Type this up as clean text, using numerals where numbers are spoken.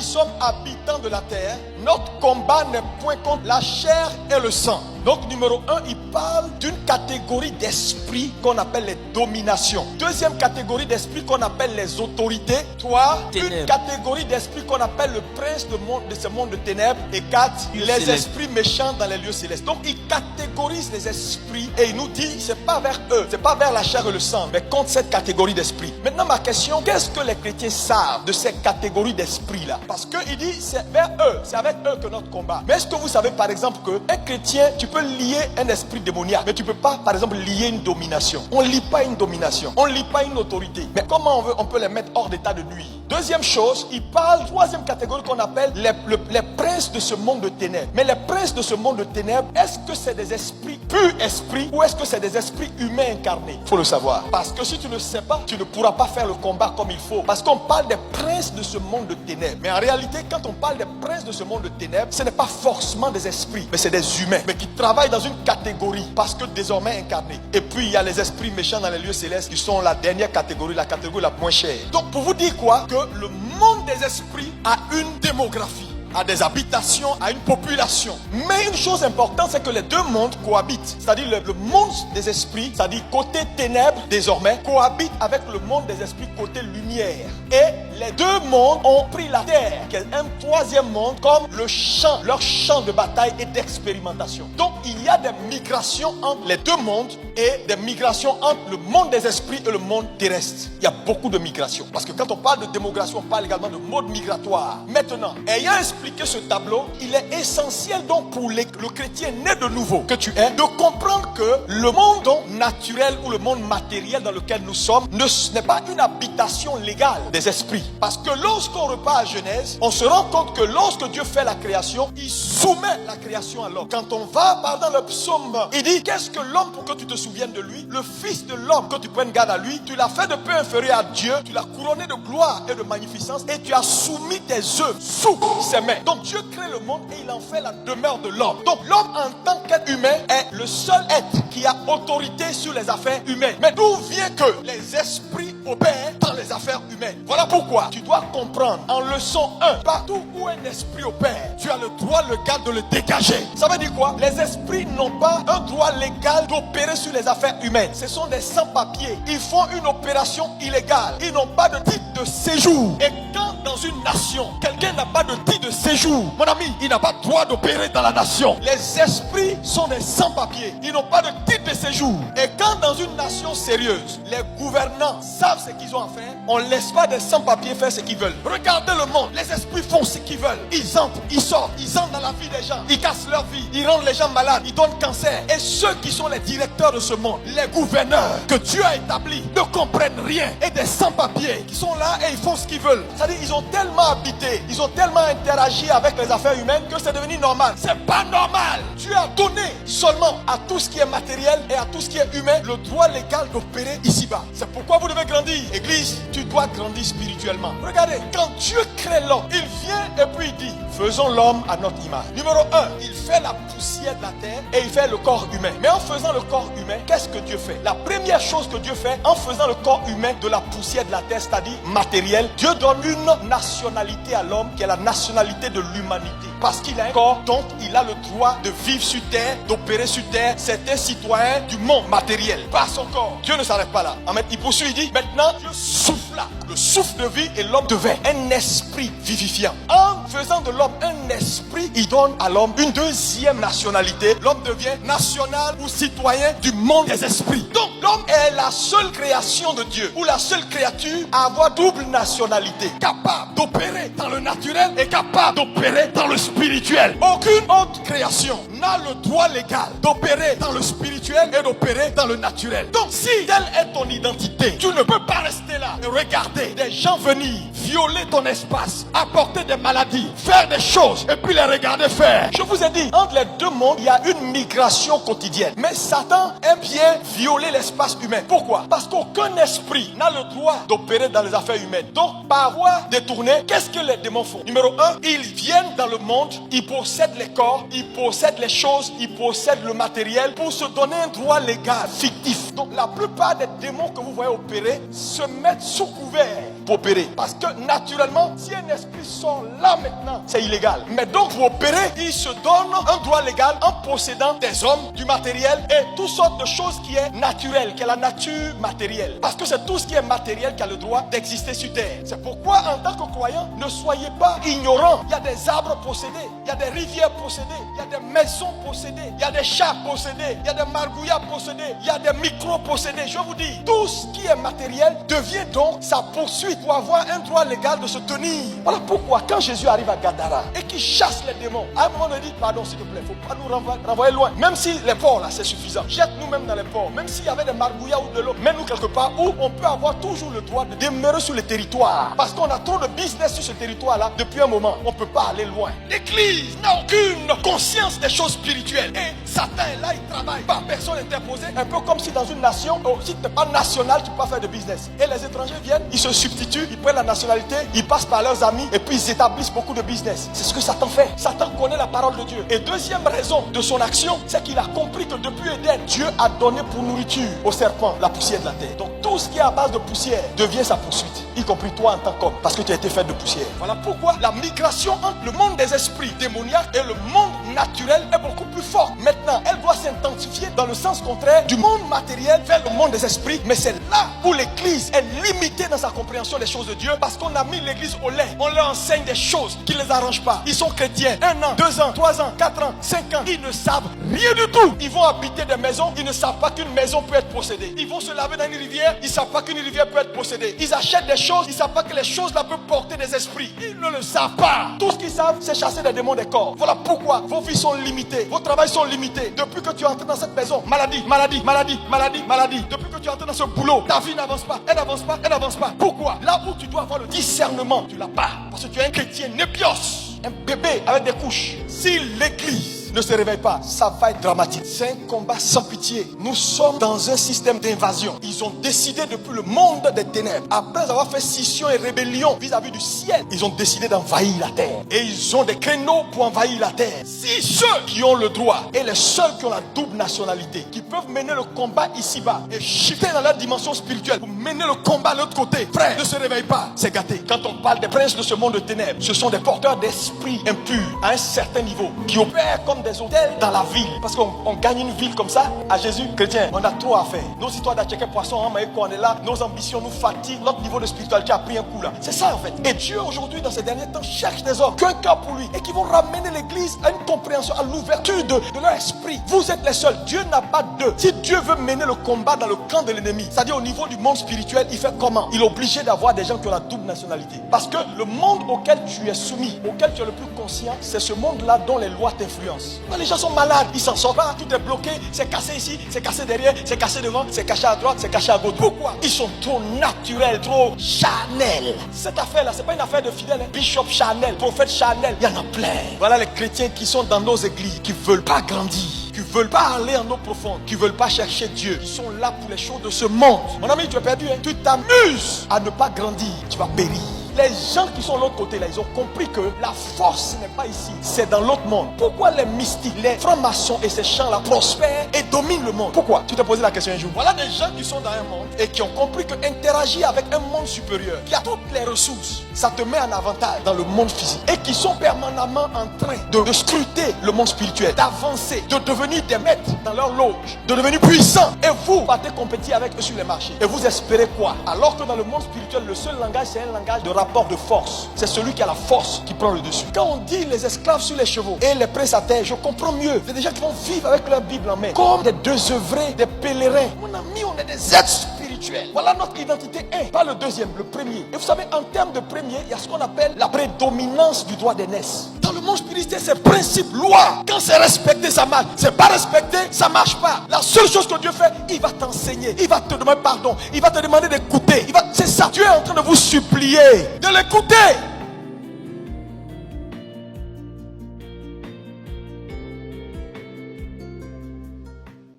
qui sommes habitants de la terre, notre combat n'est point contre la chair et le sang. Donc numéro 1, il parle d'une catégorie d'esprit qu'on appelle les dominations. Deuxième catégorie d'esprit qu'on appelle les autorités. 3, une catégorie d'esprit qu'on appelle le prince de ce monde de ténèbres. Et 4, les esprits méchants dans les lieux célestes. Donc il catégorise les esprits et il nous dit c'est pas vers eux, c'est pas vers la chair et le sang, mais contre cette catégorie d'esprit. Maintenant ma question, qu'est-ce que les chrétiens savent de cette catégorie d'esprit là? Parce qu'il dit c'est vers eux, c'est avec eux que notre combat. Mais est-ce que vous savez par exemple qu'un chrétien, tu peux lier un esprit démoniaque, mais tu peux pas par exemple lier une domination. On lit pas une domination, on lit pas une autorité. Mais comment on peut les mettre hors d'état de nuire? Deuxième chose, il parle, troisième catégorie qu'on appelle les princes de ce monde de ténèbres. Mais les princes de ce monde de ténèbres, est-ce que c'est des esprits purs esprits ou est-ce que c'est des esprits humains incarnés? Il faut le savoir. Parce que si tu ne sais pas, tu ne pourras pas faire le combat comme il faut. Parce qu'on parle des princes de ce monde de ténèbres. Mais en réalité, quand on parle des princes de ce monde de ténèbres, ce n'est pas forcément des esprits, mais c'est des humains. Mais qui travaillent dans une catégorie parce que désormais incarnés. Et puis il y a les esprits méchants dans les lieux célestes qui sont la dernière catégorie, la catégorie la moins chère. Donc pour vous dire quoi? Que le monde des esprits a une démographie, à des habitations, à une population. Mais une chose importante, c'est que les deux mondes cohabitent. C'est-à-dire le monde des esprits, c'est-à-dire côté ténèbres désormais, cohabite avec le monde des esprits côté lumière. Et les deux mondes ont pris la terre, qui est un troisième monde, comme le champ, leur champ de bataille et d'expérimentation. Donc il y a des migrations entre les deux mondes et des migrations entre le monde des esprits et le monde terrestre. Il y a beaucoup de migrations. Parce que quand on parle de démogration, on parle également de mode migratoire. Maintenant, ayant expliqué ce tableau, il est essentiel donc pour le chrétien né de nouveau que tu es, de comprendre que le monde naturel ou le monde matériel dans lequel nous sommes n'est pas une habitation légale des esprits. Parce que lorsqu'on repart à Genèse, on se rend compte que lorsque Dieu fait la création, il soumet la création à l'homme. Quand on va dans le psaume, il dit qu'est-ce que l'homme pour que tu te souviennes de lui? Le fils de l'homme, que tu prennes garde à lui, tu l'as fait de peu inférieur à Dieu, tu l'as couronné de gloire et de magnificence et tu as soumis tes œuvres sous ses mains. Donc Dieu crée le monde et il en fait la demeure de l'homme. Donc l'homme en tant qu'être humain est le seul être qui a autorité sur les affaires humaines. Mais d'où vient que les esprits opèrent dans les affaires humaines? Voilà pourquoi tu dois comprendre en leçon 1, partout où un esprit opère, tu as le droit légal de le dégager. Ça veut dire quoi? Les esprits n'ont pas un droit légal d'opérer sur les affaires humaines. Ce sont des sans-papiers. Ils font une opération illégale. Ils n'ont pas de titre de séjour. Et quand dans une nation, quelqu'un n'a pas de titre de séjour, mon ami, il n'a pas le droit d'opérer dans la nation. Les esprits sont des sans-papiers. Ils n'ont pas de titre de séjour. Et quand dans une nation sérieuse, les gouvernants savent ce qu'ils ont à faire, on ne laisse pas des sans-papiers faire ce qu'ils veulent. Regardez le monde. Les esprits font ce qu'ils veulent. Ils entrent, ils sortent, ils entrent dans la vie des gens. Ils cassent leur vie. Ils rendent les gens malades. Ils donnent cancer. Et ceux qui sont les directeurs de ce monde, les gouverneurs que Dieu a établis, ne comprennent rien. Et des sans-papiers qui sont là et ils font ce qu'ils veulent. C'est-à-dire ils ont tellement habité, ils ont tellement interagi avec les affaires humaines que c'est devenu normal. C'est pas normal. Dieu a donné seulement à tout ce qui est matériel et à tout ce qui est humain le droit légal d'opérer ici-bas. C'est pourquoi vous devez grandir. Église, tu dois grandir spirituellement. Regardez, quand Dieu crée l'homme, il vient et puis il dit, faisons l'homme à notre image. Numéro 1, il fait la poussière de la terre et il fait le corps humain. Mais en faisant le corps humain, qu'est-ce que Dieu fait? La première chose que Dieu fait en faisant le corps humain de la poussière de la terre, c'est-à-dire matériel, Dieu donne une nationalité à l'homme qui est la nationalité de l'humanité. Parce qu'il a un corps, donc il a le droit de vivre sur terre, d'opérer sur terre. C'est un citoyen du monde matériel, pas son corps. Dieu ne s'arrête pas là. Il poursuit, il dit, maintenant Dieu souffla le souffle de vie et l'homme devint un esprit vivifiant. En faisant de l'homme un esprit, il donne à l'homme une deuxième nationalité. L'homme devient national ou citoyen du monde des esprits. Donc l'homme est la seule création de Dieu, ou la seule créature à avoir double nationalité, capable d'opérer dans le naturel et capable d'opérer dans le spirituel. Aucune autre création n'a le droit légal d'opérer dans le spirituel et d'opérer dans le naturel. Donc si telle est ton identité, tu ne peux pas rester là et regarder des gens venir violer ton espace, apporter des maladies, faire des choses et puis les regarder faire. Je vous ai dit, entre les deux mondes, il y a une migration quotidienne. Mais Satan aime bien violer l'espace humain. Pourquoi? Parce qu'aucun esprit n'a le droit d'opérer dans les affaires humaines. Donc, par voie détournée, qu'est-ce que les démons font? Numéro 1, ils viennent dans le monde, ils possèdent les corps, ils possèdent les choses, ils possèdent le matériel pour se donner un droit légal fictif. Donc, la plupart des démons que vous voyez opérer se mettent sous couvert pour opérer. Parce que naturellement, si un esprit sort là maintenant, c'est illégal. Mais donc pour opérer, il se donne un droit légal en possédant des hommes, du matériel et toutes sortes de choses qui est naturelle, qui est la nature matérielle. Parce que c'est tout ce qui est matériel qui a le droit d'exister sur terre. C'est pourquoi en tant que croyant, ne soyez pas ignorants. Il y a des arbres possédés, il y a des rivières possédées, il y a des maisons possédées, il y a des chats possédés, il y a des margouillas possédés, il y a des micros possédés. Je vous dis, tout ce qui est matériel devient donc sa poursuite pour avoir un droit légal de se tenir. Voilà pourquoi quand Jésus arrive à Gadara et qu'il chasse les démons, à un moment on dit pardon s'il te plaît, il ne faut pas nous renvoyer loin. Même si les ports là c'est suffisant, jette-nous même dans les ports. Même s'il y avait des margouillas ou de l'eau, mets-nous quelque part où on peut avoir toujours le droit de demeurer sur le territoire. Parce qu'on a trop de business sur ce territoire là depuis un moment. On ne peut pas aller loin. L'Église n'a aucune conscience des choses spirituelles. Et Satan est là, il travaille par personne interposée. Un peu comme si dans une nation, si tu n'es pas national, tu ne peux pas faire de business. Et les étrangers viennent, ils se substituent, ils prennent la nationalité, ils passent par leurs amis et puis ils établissent beaucoup de business. C'est ce que Satan fait. Satan connaît la parole de Dieu. Et deuxième raison de son action, c'est qu'il a compris que depuis Éden, Dieu a donné pour nourriture au serpent la poussière de la terre. Donc tout ce qui est à base de poussière devient sa poursuite, y compris toi en tant qu'homme, parce que tu as été fait de poussière. Voilà pourquoi la migration entre le monde des esprits démoniaques et le monde naturel est beaucoup plus forte. Maintenant, elle doit s'intensifier dans le sens contraire du monde matériel vers le monde des esprits. Mais c'est là où l'Église est limitée dans sa compréhension des choses de Dieu, parce qu'on a mis l'Église au lait. On leur enseigne des choses qui ne les arrangent pas. Ils sont chrétiens 1 an, 2 ans, 3 ans, 4 ans, 5 ans. Ils ne savent rien du tout. Ils vont habiter des maisons, ils ne savent pas qu'une maison peut être possédée. Ils vont se laver dans une rivière, ils ne savent pas qu'une rivière peut être possédée. Ils achètent des choses, ils ne savent pas que les choses là peuvent porter des esprits. Ils ne le savent pas. Tout ce qu'ils savent, c'est chasser des démons des corps. Voilà pourquoi vos vies sont limitées, vos travails sont limités. Depuis que tu es entré dans cette maison, maladie, maladie, maladie, maladie, maladie. Depuis que tu es entré dans ce boulot, ta vie n'avance pas, elle n'avance pas, elle n'avance pas. Pourquoi? Là où tu dois avoir le discernement, tu l'as pas. Parce que tu es un chrétien népios, un bébé avec des couches. Si l'Église ne se réveille pas, ça va être dramatique. C'est un combat sans pitié. Nous sommes dans un système d'invasion. Ils ont décidé depuis le monde des ténèbres, après avoir fait scission et rébellion vis-à-vis du ciel, ils ont décidé d'envahir la terre. Et ils ont des créneaux pour envahir la terre. Si ceux qui ont le droit et les seuls qui ont la double nationalité, qui peuvent mener le combat ici-bas et shifter dans leur dimension spirituelle pour mener le combat à l'autre côté, frère, ne se réveille pas, c'est gâté. Quand on parle des princes de ce monde de ténèbres, ce sont des porteurs d'esprit impurs à un certain niveau qui opèrent comme des hôtels dans la ville. Parce qu'on gagne une ville comme ça, à Jésus, chrétien, on a trop à faire. Nos histoires d'Atcheké Poisson, on est là, nos ambitions nous fatiguent, notre niveau de spiritualité a pris un coup là. C'est ça en fait. Et Dieu aujourd'hui, dans ces derniers temps, cherche des hommes qui ont un cœur pour lui et qui vont ramener l'église à une compréhension, à l'ouverture de leur esprit. Vous êtes les seuls. Dieu n'a pas d'eux. Si Dieu veut mener le combat dans le camp de l'ennemi, c'est-à-dire au niveau du monde spirituel, il fait comment? Il est obligé d'avoir des gens qui ont la double nationalité. Parce que le monde auquel tu es soumis, auquel tu es le plus conscient, c'est ce monde-là dont les lois t'influencent. Les gens sont malades, ils s'en sortent pas, tout est bloqué, c'est cassé ici, c'est cassé derrière, c'est cassé devant, c'est caché à droite, c'est caché à gauche. Pourquoi? Ils sont trop naturels, trop Chanel. Cette affaire-là, c'est pas une affaire de fidèles. Bishop Chanel, prophète Chanel, il y en a plein. Voilà les chrétiens qui sont dans nos églises, qui veulent pas grandir, qui veulent pas aller en eau profonde, qui veulent pas chercher Dieu, qui sont là pour les choses de ce monde. Mon ami, tu es perdu, hein? Tu t'amuses à ne pas grandir, tu vas périr. Les gens qui sont de l'autre côté là, ils ont compris que la force n'est pas ici, c'est dans l'autre monde. Pourquoi les mystiques, les francs-maçons et ces gens-là prospèrent et dominent le monde? Pourquoi? Tu t'es posé la question un jour. Voilà des gens qui sont dans un monde et qui ont compris que interagir avec un monde supérieur, qui a toutes les ressources, ça te met en avantage dans le monde physique. Et qui sont permanemment en train de scruter le monde spirituel, d'avancer, de devenir des maîtres dans leur loge, de devenir puissants. Et vous partez compétir avec eux sur les marchés. Et vous espérez quoi? Alors que dans le monde spirituel, le seul langage, c'est un langage de rapport de force. C'est celui qui a la force qui prend le dessus. Quand on dit les esclaves sur les chevaux et les princes à terre, je comprends mieux. C'est des gens qui vont vivre avec leur Bible en main, comme des désœuvrés, des pèlerins. Mon ami, on est des êtres spirituels. Voilà notre identité 1, pas le deuxième, le premier. Et vous savez, en termes de premier, il y a ce qu'on appelle la prédominance du droit d'aînesse. Dans le monde spirituel, c'est principe, loi. Quand c'est respecté, ça marche. C'est pas respecté, ça marche pas. La seule chose que Dieu fait, il va t'enseigner, il va te demander pardon, il va te demander d'écouter. C'est ça. Dieu est en train de vous supplier de l'écouter.